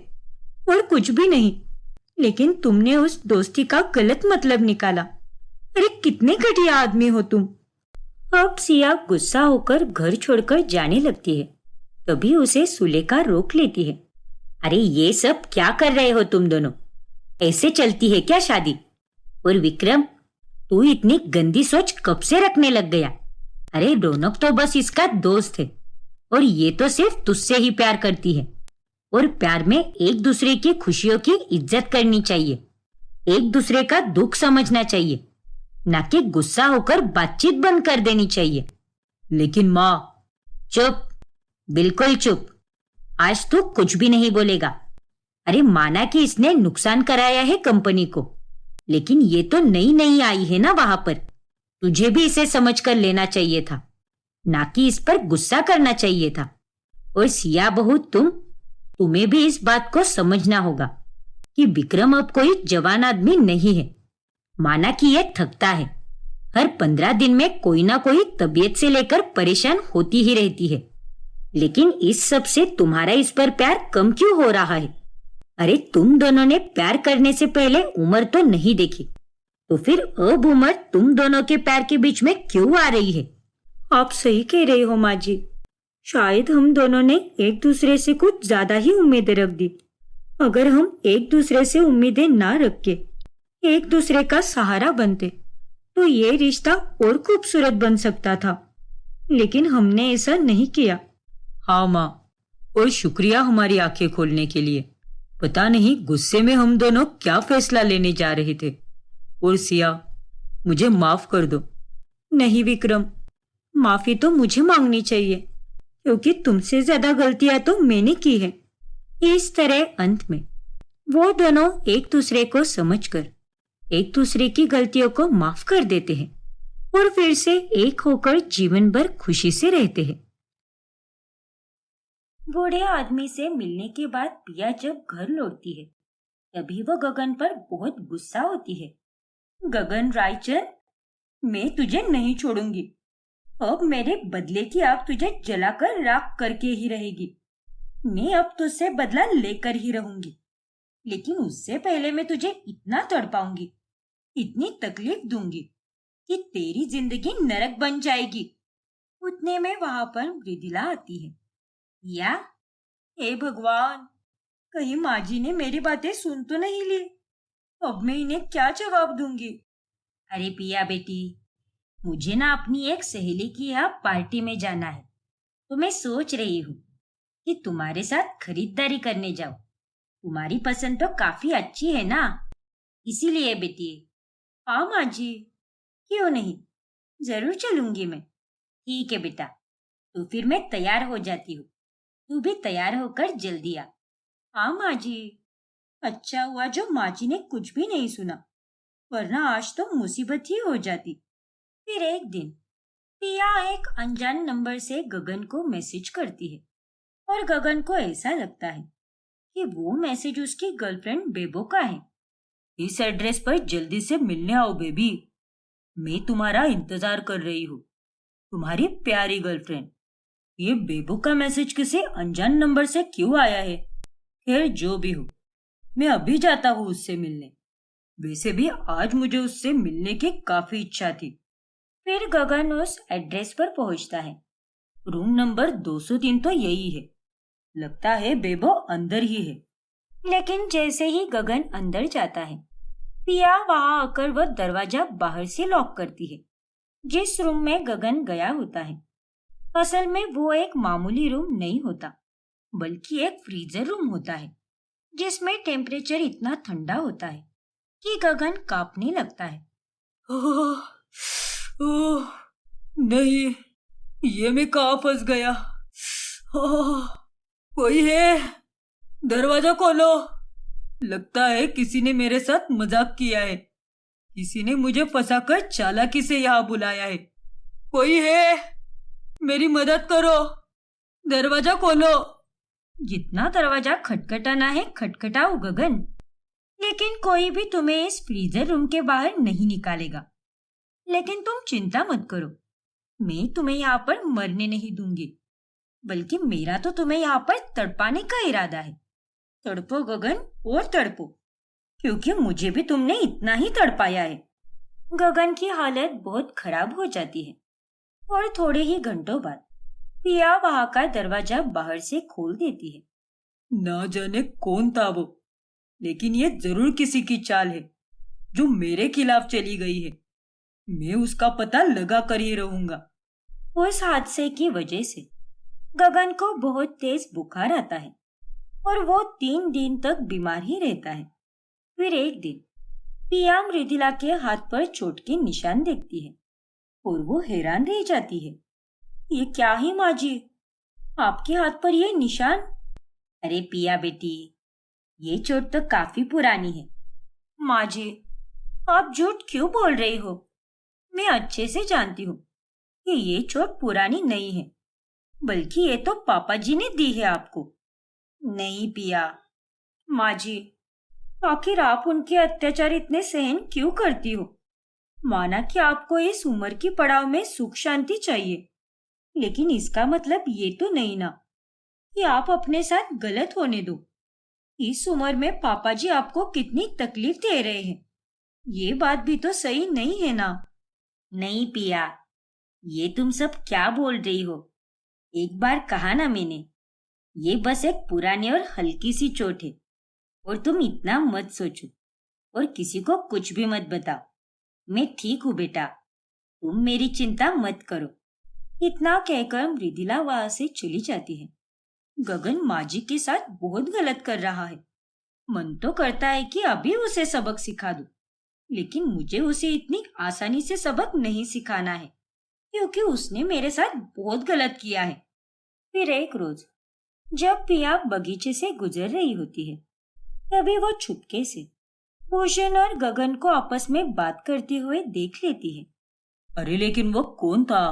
और कुछ भी नहीं, लेकिन तुमने उस दोस्ती का गलत मतलब निकाला। अरे कितने घटिया आदमी हो तुम। अब सिया गुस्सा होकर घर छोड़कर जाने लगती है। तभी उसे सुलेखा रोक लेती है। अरे ये सब क्या कर रहे हो तुम दोनों? ऐसे चलती है क्या शादी? और विक्रम, तू इतनी गंदी सोच कब से रखने लग गया? अरे रौनक तो बस इसका दोस्त है, और ये तो सिर्फ तुझसे ही प्यार करती है। और प्यार में एक दूसरे की खुशियों की इज्जत करनी चाहिए, एक दूसरे का दुख समझना चाहिए, ना कि गुस्सा होकर बातचीत बंद कर देनी चाहिए। लेकिन माँ। चुप, बिल्कुल चुप। आज तू कुछ भी नहीं बोलेगा। अरे माना कि इसने नुकसान कराया है कंपनी को, लेकिन ये तो नई नई आई है ना वहां पर। तुझे भी इसे समझ कर लेना चाहिए था, ना कि इस पर गुस्सा करना चाहिए था। और सिया बहू, तुम्हें भी इस बात को समझना होगा कि विक्रम अब कोई जवान आदमी नहीं है। माना कि यह थकता है, हर 15 दिन में कोई ना कोई तबीयत से लेकर परेशान होती ही रहती है, लेकिन इस सब से तुम्हारा इस पर प्यार कम क्यों हो रहा है? अरे तुम दोनों ने प्यार करने से पहले उम्र तो नहीं देखी, तो फिर अब उम्र तुम दोनों के प्यार के बीच में क्यों आ रही है? आप सही कह रही हो माँ जी। शायद हम दोनों ने एक दूसरे से कुछ ज्यादा ही उम्मीदें रख दी। अगर हम एक दूसरे से उम्मीदें ना रख के एक दूसरे का सहारा बनते, तो ये रिश्ता और खूबसूरत बन सकता था, लेकिन हमने ऐसा नहीं किया। हाँ माँ, और शुक्रिया हमारी आंखें खोलने के लिए। पता नहीं गुस्से में हम दोनों क्या फैसला लेने जा रहे थे। और सिया, मुझे माफ कर दो। नहीं विक्रम, माफी तो मुझे मांगनी चाहिए, क्योंकि तुमसे ज्यादा गलतियां तो मैंने की है। इस तरह अंत में वो दोनों एक दूसरे को समझकर एक दूसरे की गलतियों को माफ कर देते हैं और फिर से एक होकर जीवन भर खुशी से रहते हैं। बूढ़े आदमी से मिलने के बाद पिया जब घर लौटती है, तभी वो गगन पर बहुत गुस्सा होती है। गगन रायचंद, मैं तुझे नहीं छोड़ूंगी। अब मेरे बदले की आग तुझे जलाकर राख करके ही रहेगी। मैं अब तुझसे बदला लेकर ही रहूंगी, लेकिन उससे पहले मैं तुझे इतना तड़पाऊंगी, इतनी तकलीफ दूंगी कि तेरी जिंदगी नरक बन जाएगी। उतने में वहां पर मृदुला आती है। या हे भगवान, कहीं माँ जी ने मेरी बातें सुन तो नहीं ली। अब मैं इन्हें क्या जवाब दूंगी? अरे पिया बेटी, मुझे ना अपनी एक सहेली की यहाँ पार्टी में जाना है, तो मैं सोच रही हूँ कि तुम्हारे साथ खरीदारी करने जाऊँ। तुम्हारी पसंद तो काफी अच्छी है ना, इसीलिए बेटी। हाँ माँ जी, क्यों नहीं, जरूर चलूंगी मैं। ठीक है बेटा, तो फिर मैं तैयार हो जाती हूँ। तू भी तैयार होकर जल्दी आ। हाँ माँ जी। अच्छा हुआ जो माँ जी ने कुछ भी नहीं सुना, वरना आज तो मुसीबत ही हो जाती। फिर एक दिन पिया एक अनजान नंबर से गगन को मैसेज करती है और गगन को ऐसा लगता है कि वो मैसेज उसकी गर्लफ्रेंड बेबो का है। इस एड्रेस पर जल्दी से मिलने आओ बेबी, मैं तुम्हारा इंतजार कर रही हूँ, तुम्हारी प्यारी गर्लफ्रेंड। ये बेबो का मैसेज किसी अनजान नंबर से क्यों आया है? खैर जो भी हो, मैं अभी जाता हूँ उससे मिलने। वैसे भी आज मुझे उससे मिलने की काफी इच्छा थी। फिर गगन उस एड्रेस पर पहुंचता है। रूम नंबर 203 तो यही है। लगता है बेबो अंदर ही है। लेकिन जैसे ही गगन अंदर जाता है, पिया वहां आकर वह दरवाजा बाहर से लॉक करती है। जिस रूम में गगन गया होता है, असल में वो एक मामूली रूम नहीं होता, बल्कि एक फ्रीजर रूम होता है, जिसमें टेम्परेचर इतना ठंडा होता है कि गगन कांपने लगता है। ओह, ओह, नहीं, ये मैं कहाँ फंस गया? ओह, कोई है? दरवाजा खोलो। लगता है किसी ने मेरे साथ मजाक किया है। किसी ने मुझे फंसाकर चालाकी से यहाँ बुलाया है। कोई है? मेरी मदद करो, दरवाजा खोलो। जितना दरवाजा खटखटाना है खटखटाओ गगन, लेकिन कोई भी तुम्हें इस फ्रीजर रूम के बाहर नहीं निकालेगा। लेकिन तुम चिंता मत करो, मैं तुम्हें यहाँ पर मरने नहीं दूंगी, बल्कि मेरा तो तुम्हें यहाँ पर तड़पाने का इरादा है। तड़पो गगन, और तड़पो, क्योंकि मुझे भी तुमने इतना ही तड़पाया है। गगन की हालत बहुत खराब हो जाती है और थोड़े ही घंटों बाद पिया वहां का दरवाजा बाहर से खोल देती है। ना जाने कौन था वो, लेकिन ये जरूर किसी की चाल है जो मेरे खिलाफ चली गई है। मैं उसका पता लगा कर ही रहूंगा। उस हादसे की वजह से गगन को बहुत तेज बुखार आता है और वो 3 दिन तक बीमार ही रहता है। फिर एक दिन पिया मृदुला के हाथ पर चोट के निशान देखती है और वो हैरान रह जाती है। ये क्या है माँ जी, आपके हाथ पर ये निशान? अरे पिया बेटी, ये चोट तो काफी पुरानी है। माँ जी, आप झूठ क्यों बोल रही हो? मैं अच्छे से जानती हूँ कि ये चोट पुरानी नहीं है, बल्कि ये तो पापा जी ने दी है आपको। नहीं पिया। माँ जी, आखिर आप उनके अत्याचार इतने सहन क्यों करती हो? माना कि आपको इस उम्र की पड़ाव में सुख शांति चाहिए, लेकिन इसका मतलब ये तो नहीं ना कि आप अपने साथ गलत होने दो। इस उम्र में पापा जी आपको कितनी तकलीफ दे रहे हैं, ये बात भी तो सही नहीं है ना। नहीं पिया, ये तुम सब क्या बोल रही हो? एक बार कहा ना मैंने, ये बस एक पुरानी और हल्की सी चोट है, और तुम इतना मत सोचो और किसी को कुछ भी मत बताओ। मैं ठीक हूँ बेटा, तुम मेरी चिंता मत करो। इतना कहकर मृदुला वहां से चली जाती है। गगन माजी के साथ बहुत गलत कर रहा है। मन तो करता है कि अभी उसे सबक सिखा दूं, लेकिन मुझे उसे इतनी आसानी से सबक नहीं सिखाना है, क्योंकि उसने मेरे साथ बहुत गलत किया है। फिर एक रोज जब पिया बगीचे से गुजर रही होती है, तभी वो चुपके से भूषण और गगन को आपस में बात करते हुए देख लेती है। अरे लेकिन वो कौन था?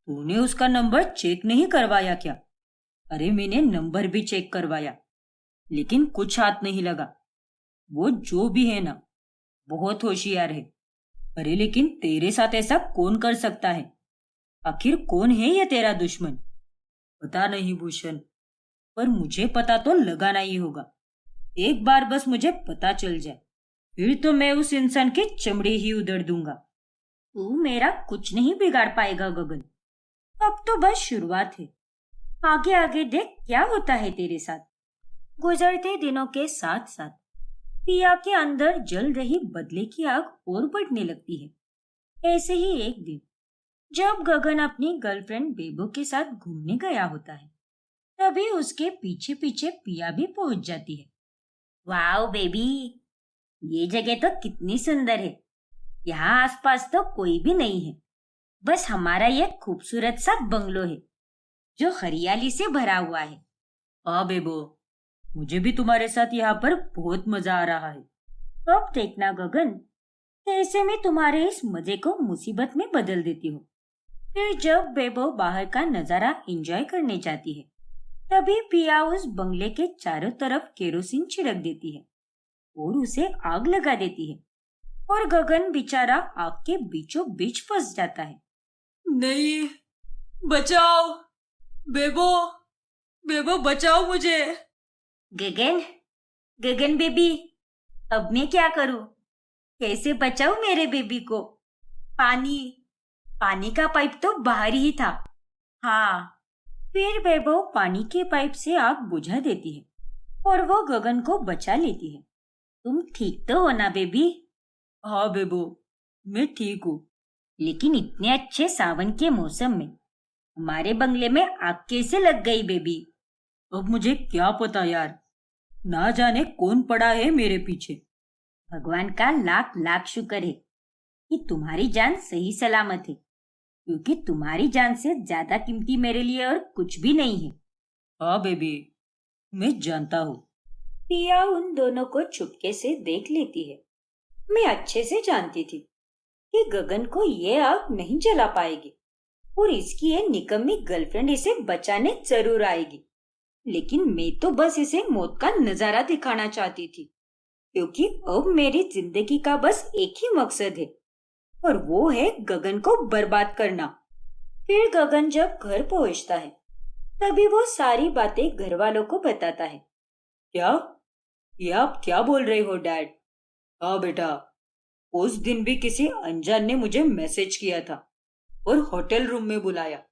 तूने उसका नंबर चेक नहीं करवाया क्या? अरे मैंने नंबर भी चेक करवाया, लेकिन कुछ हाथ नहीं लगा। वो जो भी है ना, बहुत होशियार है। अरे लेकिन तेरे साथ ऐसा कौन कर सकता है? आखिर कौन है ये तेरा दुश्मन? पता नहीं भूषण, पर मुझे पता तो लगाना ही होगा। एक बार बस मुझे पता चल जाए, फिर तो मैं उस इंसान की चमड़ी ही उधेड़ दूंगा। तू मेरा कुछ नहीं बिगाड़ पाएगा गगन, अब तो बस शुरुआत है। आगे आगे देख क्या होता है तेरे साथ। गुजरते दिनों के साथ साथ पिया के अंदर जल रही बदले की आग और बढ़ने लगती है। ऐसे ही एक दिन जब गगन अपनी गर्लफ्रेंड बेबो के साथ घूमने गया होता है, तभी उसके पीछे पीछे पिया भी पहुंच जाती है। वाओ बेबी, ये जगह तो कितनी सुंदर है। यहाँ आसपास तो कोई भी नहीं है, बस हमारा ये खूबसूरत सा बंगलो है जो हरियाली से भरा हुआ है। हाँ बेबो, मुझे भी तुम्हारे साथ यहाँ पर बहुत मजा आ रहा है। अब देखना गगन, कैसे मैं तुम्हारे इस मजे को मुसीबत में बदल देती हूँ। फिर जब बेबो बाहर का नजारा एंजॉय करने जाती है, तभी पिया उस बंगले के चारों तरफ केरोसिन छिड़क देती है और उसे आग लगा देती है, और गगन बेचारा आग के बीचों बीच फंस जाता है। नहीं, बचाओ बेबो, बेबो बचाओ मुझे। गगन, गगन बेबी, अब मैं क्या करूं? कैसे बचाऊं मेरे बेबी को? पानी का पाइप तो बाहर ही था। हाँ, फिर बेबो पानी के पाइप से आग बुझा देती है और वो गगन को बचा लेती है। तुम ठीक तो हो ना बेबी? हाँ बेबो, मैं ठीक हूँ। लेकिन इतने अच्छे सावन के मौसम में हमारे बंगले में आग कैसे लग गई बेबी? अब मुझे क्या पता यार, ना जाने कौन पड़ा है मेरे पीछे। भगवान का लाख लाख शुक्र है कि तुम्हारी जान सही सलामत है, क्योंकि तुम्हारी जान से ज्यादा कीमती मेरे लिए और कुछ भी नहीं है। हाँ बेबी, मैं जानता हूँ। पिया उन दोनों को चुपके से देख लेती है। मैं अच्छे से जानती थी कि गगन को ये आग नहीं जला पाएगी और इसकी ये निकम्मी गर्लफ्रेंड इसे बचाने जरूर आएगी। लेकिन मैं तो बस इसे मौत का नजारा दिखाना चाहती थी, क्योंकि अब मेरी जिंदगी का बस एक ही मकसद है, और वो है गगन को बर्बाद करना। फिर गगन जब घर पहुंचता है, तभी वो सारी बातें घर वालों को बताता है। क्या? ये आप क्या बोल रहे हो डैड? हाँ बेटा, उस दिन भी किसी अनजान ने मुझे मैसेज किया था और होटल रूम में बुलाया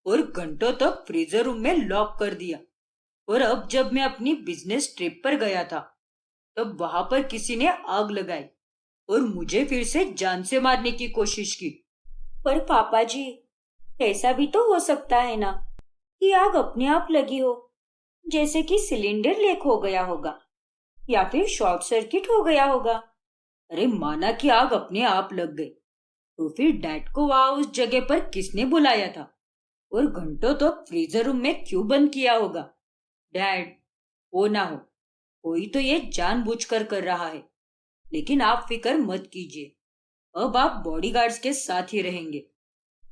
और घंटों तक फ्रीजर रूम में लॉक कर दिया। और अब जब मैं अपनी बिजनेस ट्रिप पर गया था, तब वहां पर किसी ने आग लगाई और मुझे फिर से जान से मारने की कोशिश की। पर पापा जी, ऐसा भी तो हो सकता है ना कि आग अपने आप लगी हो, जैसे कि सिलेंडर लीक हो गया होगा या फिर शॉर्ट सर्किट हो गया होगा। अरे माना कि आग अपने आप लग गई, तो फिर डैड को वहां उस जगह पर किसने बुलाया था और घंटों तक फ्रीजर रूम में क्यों बंद किया होगा? डैड, वो ना हो, कोई तो ये जानबूझकर कर रहा है। लेकिन आप फिक्र मत कीजिए, अब आप बॉडीगार्ड्स के साथ ही रहेंगे।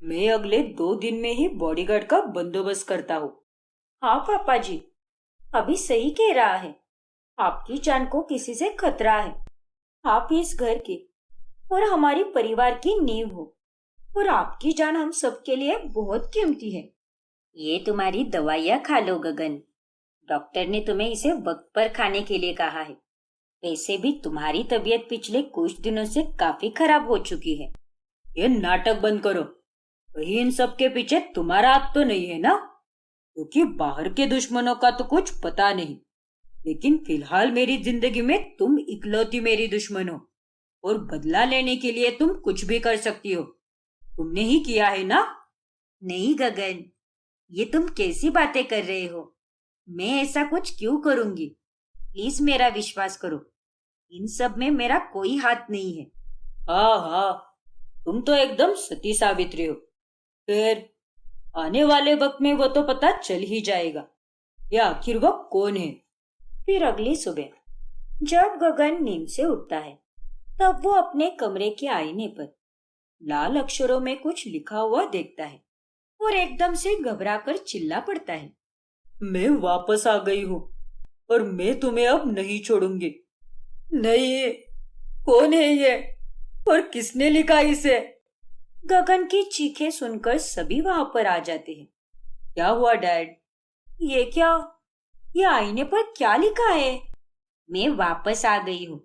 मैं अगले 2 दिन में ही बॉडीगार्ड का बंदोबस्त करता हूँ। हाँ पापा जी, अभी सही कह रहा है। आपकी जान को किसी से खतरा है। आप इस घर के और हमारे परिवार की नींव हो, और आपकी जान हम सबके लिए बहुत कीमती है। ये तुम्हारी दवाइयाँ खा लो गगन, डॉक्टर ने तुम्हें इसे वक्त पर खाने के लिए कहा है। वैसे भी तुम्हारी तबीयत पिछले कुछ दिनों से काफी खराब हो चुकी है। ये नाटक बंद करो। कहीं इन सब के पीछे तुम्हारा हाथ तो नहीं है ना? क्योंकि बाहर के दुश्मनों का तो कुछ पता नहीं, लेकिन फिलहाल मेरी जिंदगी में तुम इकलौती मेरी दुश्मन हो, और बदला लेने के लिए तुम कुछ भी कर सकती हो। तुमने ही किया है ना? नहीं गगन, ये तुम कैसी बातें कर रहे हो? मैं ऐसा कुछ क्यों करूंगी? प्लीज मेरा विश्वास करो, इन सब में मेरा कोई हाथ नहीं है। हाँ हाँ, तुम तो एकदम सती सावित्री हो। फिर आने वाले वक्त में वो तो पता चल ही जाएगा या आखिर वो कौन है। फिर अगली सुबह जब गगन नींद से उठता है, तब वो अपने कमरे के आईने पर लाल अक्षरों में कुछ लिखा हुआ देखता है और एकदम से घबराकर चिल्ला पड़ता है। मैं वापस आ गई हूँ और मैं तुम्हें अब नहीं छोड़ूंगी। नहीं, कौन है ये और किसने लिखा इसे? गगन की चीखें सुनकर सभी वहां पर आ जाते हैं। क्या हुआ डैड? ये क्या? ये आईने पर क्या लिखा है? मैं वापस आ गई हूँ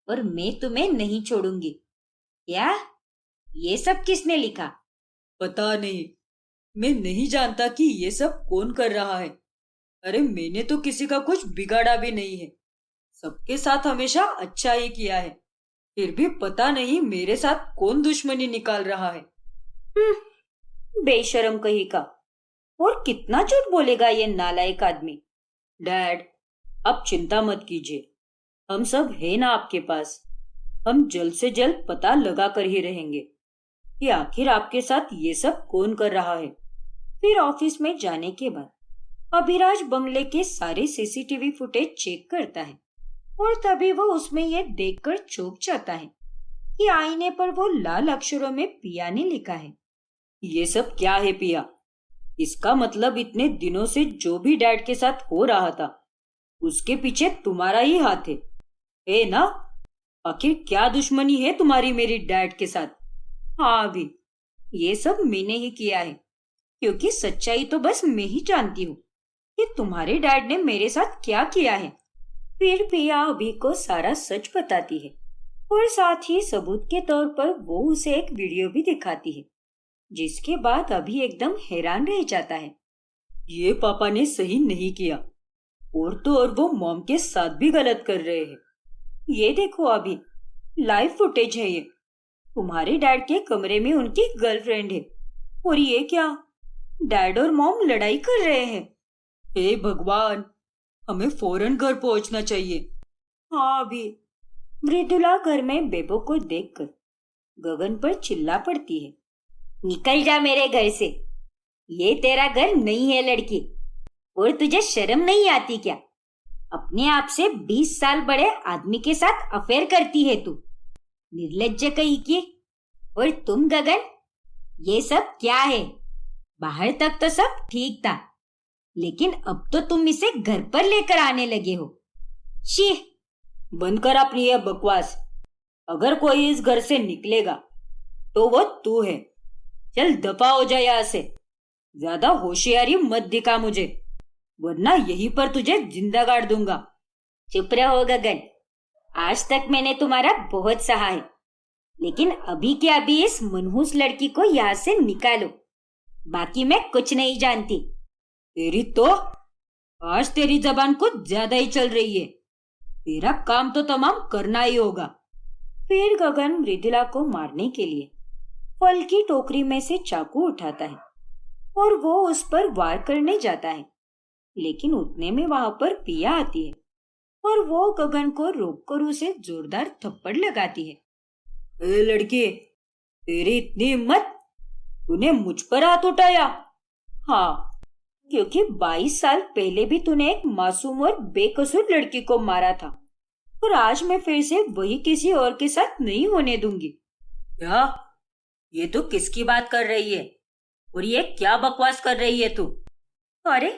और मैं तुम्हें नहीं छोड़ूंगी। क्या? ये सब किसने लिखा? पता नहीं, मैं नहीं जानता कि ये सब कौन कर रहा है। अरे मैंने तो किसी का कुछ बिगाड़ा भी नहीं है, सबके साथ हमेशा अच्छा ही किया है। फिर भी पता नहीं मेरे साथ कौन दुश्मनी निकाल रहा है। बेशरम कहीं का। और कितना झूठ बोलेगा ये नालायक आदमी। डैड, आप चिंता मत कीजिए, हम सब है ना आपके पास। हम जल्द से जल्द पता लगा कर ही रहेंगे कि आखिर आपके साथ ये सब कौन कर रहा है। फिर ऑफिस में जाने के बाद अभिराज बंगले के सारे सीसीटीवी फुटेज चेक करता है और तभी वो उसमें ये देखकर चौंक जाता है कि आईने पर वो लाल अक्षरों में पिया ने लिखा है। ये सब क्या है पिया? इसका मतलब इतने दिनों से जो भी डैड के साथ हो रहा था उसके पीछे तुम्हारा ही हाथ है ना? आखिर क्या दुश्मनी है तुम्हारी मेरी डैड के साथ? हाँ अभी, ये सब मैंने ही किया है, क्योंकि सच्चाई तो बस मैं ही जानती हूँ कि तुम्हारे डैड ने मेरे साथ क्या किया है। फिर पिया अभी को सारा सच बताती है और साथ ही सबूत के तौर पर वो उसे एक वीडियो भी दिखाती है, जिसके बाद अभी एकदम हैरान रह जाता है। ये पापा ने सही नहीं किया, और तो और वो मॉम के साथ भी गलत कर रहे हैं। ये देखो अभी, लाइव फुटेज है ये। तुम्हारे डैड के कमरे में उनकी गर्लफ्रेंड है और ये क्या, डैड और मॉम लड़ाई कर रहे हैं। हे भगवान, हमें फौरन घर पहुंचना चाहिए। हाँ अभी। मृदुला घर में बेबो को देखकर गगन पर चिल्ला पड़ती है। निकल जा मेरे घर से, ये तेरा घर नहीं है लड़की। और तुझे शर्म नहीं आती क्या? अपने आप से 20 साल बड़े आदमी के साथ अफेयर करती है तू, निर्लज्ज कहीं की। और तुम गगन, ये सब क्या है? बाहर तक तो सब ठीक था, लेकिन अब तो तुम इसे घर पर लेकर आने लगे हो। शी! बंद कर अपनी यह बकवास। अगर कोई इस घर से निकलेगा तो वो तू है। चल दफा हो जा यहाँ से। ज्यादा होशियारी मत दिखा मुझे, वरना यहीं पर तुझे जिंदा गाड़ दूंगा। चुप रहो गगन, आज तक मैंने तुम्हारा बहुत सहा है, लेकिन अभी के अभी इस मनहूस लड़की को यहाँ से निकालो, बाकी मैं कुछ नहीं जानती। तेरी तो आज तेरी जबान कुछ ज्यादा ही चल रही है। तेरा काम तो तमाम करना ही होगा। फिर गगन मृदुला को मारने के लिए फल की टोकरी में से चाकू उठाता है और वो उस पर वार करने जाता है, लेकिन उतने में वहां पर पिया आती है और वो गगन को रोककर उसे जोरदार थप्पड़ लगाती है। ए लड़की, तेरी इतनी हिम्मत, तूने मुझ पर हाथ उठाया? हाँ, क्योंकि 22 साल पहले भी तूने एक मासूम और बेकसूर लड़की को मारा था, और आज मैं फिर से वही किसी और के साथ नहीं होने दूंगी। क्या? ये तू किसकी बात कर रही है? और ये क्या बकवास कर रही है तू? अरे,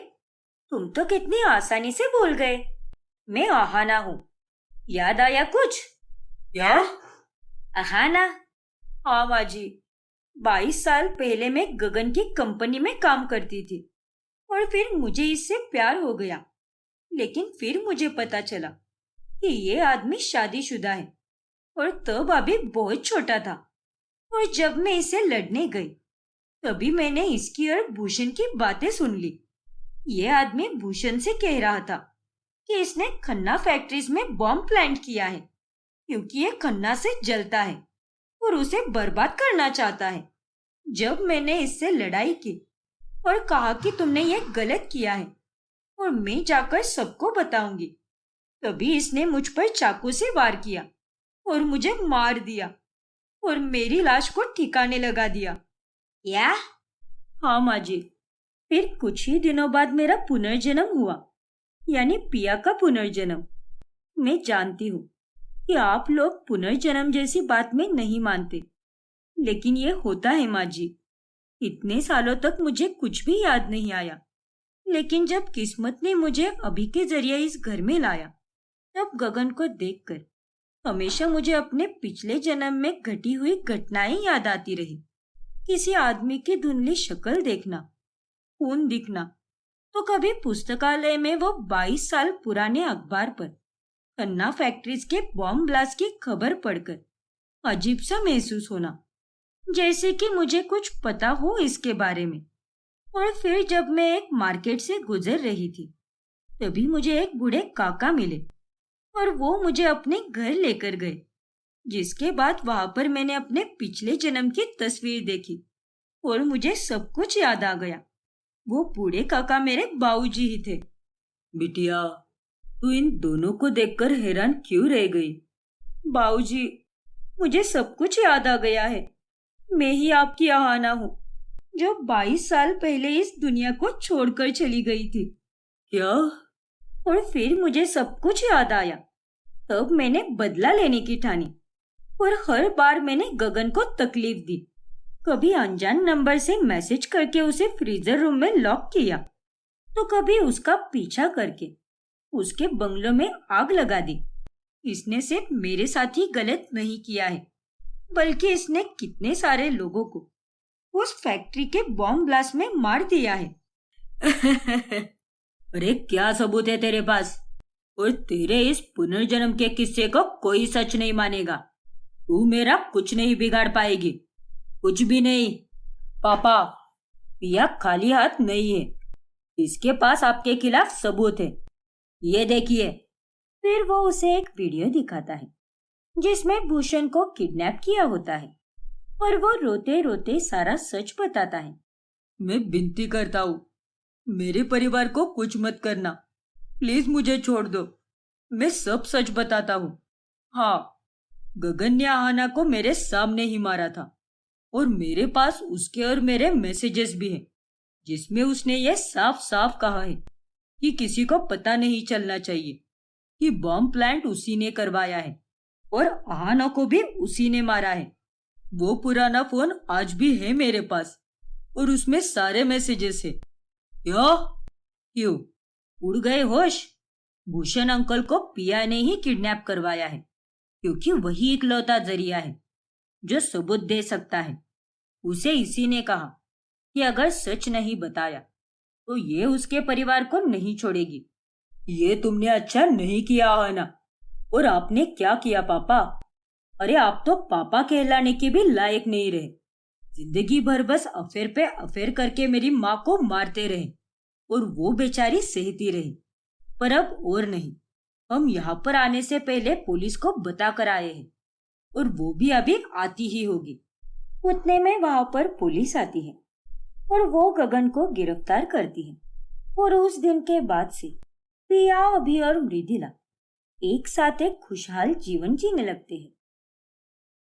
तुम तो कितनी आसानी से भूल गए। मैं आहाना हूँ, याद आया कुछ? क्या? आहाना? हाँ माँ जी, 22 साल पहले मैं गगन की कंपनी में काम करती थी और फिर मुझे इससे प्यार हो गया, लेकिन फिर मुझे पता चला कि ये आदमी शादीशुदा है और तब अभी बहुत छोटा था। और जब मैं इसे लड़ने गई तभी मैंने इसकी और भूषण की बातें सुन ली। ये आदमी भूषण से कह रहा था कि इसने खन्ना फैक्ट्रीज में बॉम्ब प्लांट किया है क्योंकि ये खन्ना से जलता है और उसे बर्बाद करना चाहता है। जब मैंने इससे लड़ाई की और कहा कि तुमने ये गलत किया है और मैं जाकर सबको बताऊंगी, तभी इसने मुझ पर चाकू से वार किया और मुझे मार दिया और मेरी लाश को ठिकाने लगा दिया। क्या? हाँ माँ जी। फिर कुछ ही दिनों बाद मेरा पुनर्जन्म हुआ, यानी पिया का पुनर्जन्म। मैं जानती हूँ कि आप लोग पुनर्जन्म जैसी बात में नहीं मानते, लेकिन ये होता है माँ जी। इतने सालों तक मुझे कुछ भी याद नहीं आया, लेकिन जब किस्मत ने मुझे अभी के जरिए इस घर में लाया, तब गगन को देखकर हमेशा मुझे अपने पिछले जन्म में घटी हुई घटनाएं याद आती रही। किसी आदमी की धुंधली शक्ल देखना, खून दिखना, तो कभी पुस्तकालय में वो 22 साल पुराने अखबार पर खन्ना फैक्ट्रीज के बॉम्ब ब्लास्ट की खबर पढ़कर अजीब सा महसूस होना, जैसे कि मुझे कुछ पता हो इसके बारे में। और फिर जब मैं एक मार्केट से गुजर रही थी, तभी मुझे एक बूढ़े काका मिले और वो मुझे अपने घर लेकर गए, जिसके बाद वहां पर मैंने अपने पिछले जन्म की तस्वीर देखी और मुझे सब कुछ याद आ गया। वो बूढ़े काका मेरे बाबूजी ही थे। बिटिया, तू इन दोनों को देखकर हैरान क्यों रह गई? बाबूजी, मुझे सब कुछ याद आ गया है। मैं ही आपकी आहाना हूँ, जो 22 साल पहले इस दुनिया को छोड़कर चली गई थी। क्या? और फिर मुझे सब कुछ याद आया। तब मैंने बदला लेने की ठानी और हर बार मैंने गगन को तकलीफ दी। कभी अनजान नंबर से मैसेज करके उसे फ्रीजर रूम में लॉक किया, तो कभी उसका पीछा करके उसके बंगलों में आग लगा दी। इसने सिर्फ मेरे साथ ही गलत नहीं किया है, बल्कि इसने कितने सारे लोगों को उस फैक्ट्री के बॉम्ब ब्लास्ट में मार दिया है। अरे क्या सबूत है तेरे पास? और तेरे इस पुनर्जन्म के किस्से को कोई सच नहीं मानेगा। तू मेरा कुछ नहीं बिगाड़ पाएगी, कुछ भी नहीं। पापा, पिया खाली हाथ नहीं है। इसके पास आपके खिलाफ सबूत है। ये देखिए। फिर वो उसे एक वीडियो दिखाता है जिसमें भूषण को किडनैप किया होता है और वो रोते रोते सारा सच बताता है। मैं विनती करता हूँ, मेरे परिवार को कुछ मत करना। प्लीज मुझे छोड़ दो। मैं सब सच बताता हूँ। हाँ, गगन ने आहाना को मेरे सामने ही मारा था और मेरे पास उसके और मेरे मैसेजेस भी हैं, जिसमें उसने ये साफ साफ कहा है कि किसी को पता नहीं चलना चाहिए कि बॉम्ब प्लांट उसी ने करवाया है और आहाना को भी उसी ने मारा है। वो पुराना फोन आज भी है मेरे पास और उसमें सारे मैसेजेस है। क्यों उड़ गए होश? भूषण अंकल को पिया ने ही किडनैप करवाया है, क्योंकि वही इकलौता जरिया है जो सबूत दे सकता है। उसे इसी ने कहा कि अगर सच नहीं बताया तो ये उसके परिवार को नहीं छोड़ेगी। ये तुमने अच्छा नहीं किया है ना? और आपने क्या किया पापा? अरे आप तो पापा कहलाने के भी लायक नहीं रहे। जिंदगी भर बस अफेयर पे अफेयर करके मेरी माँ को मारते रहे और वो बेचारी सहती रही। पर अब और नहीं, हम यहाँ पर आने से पहले पुलिस को बता कर आए हैं और वो भी अभी आती ही होगी। उतने में वहां पर पुलिस आती है और वो गगन को गिरफ्तार करती है और उस दिन के बाद से पिया, अभी और मृदुला एक साथ एक खुशहाल जीवन जीने लगते हैं।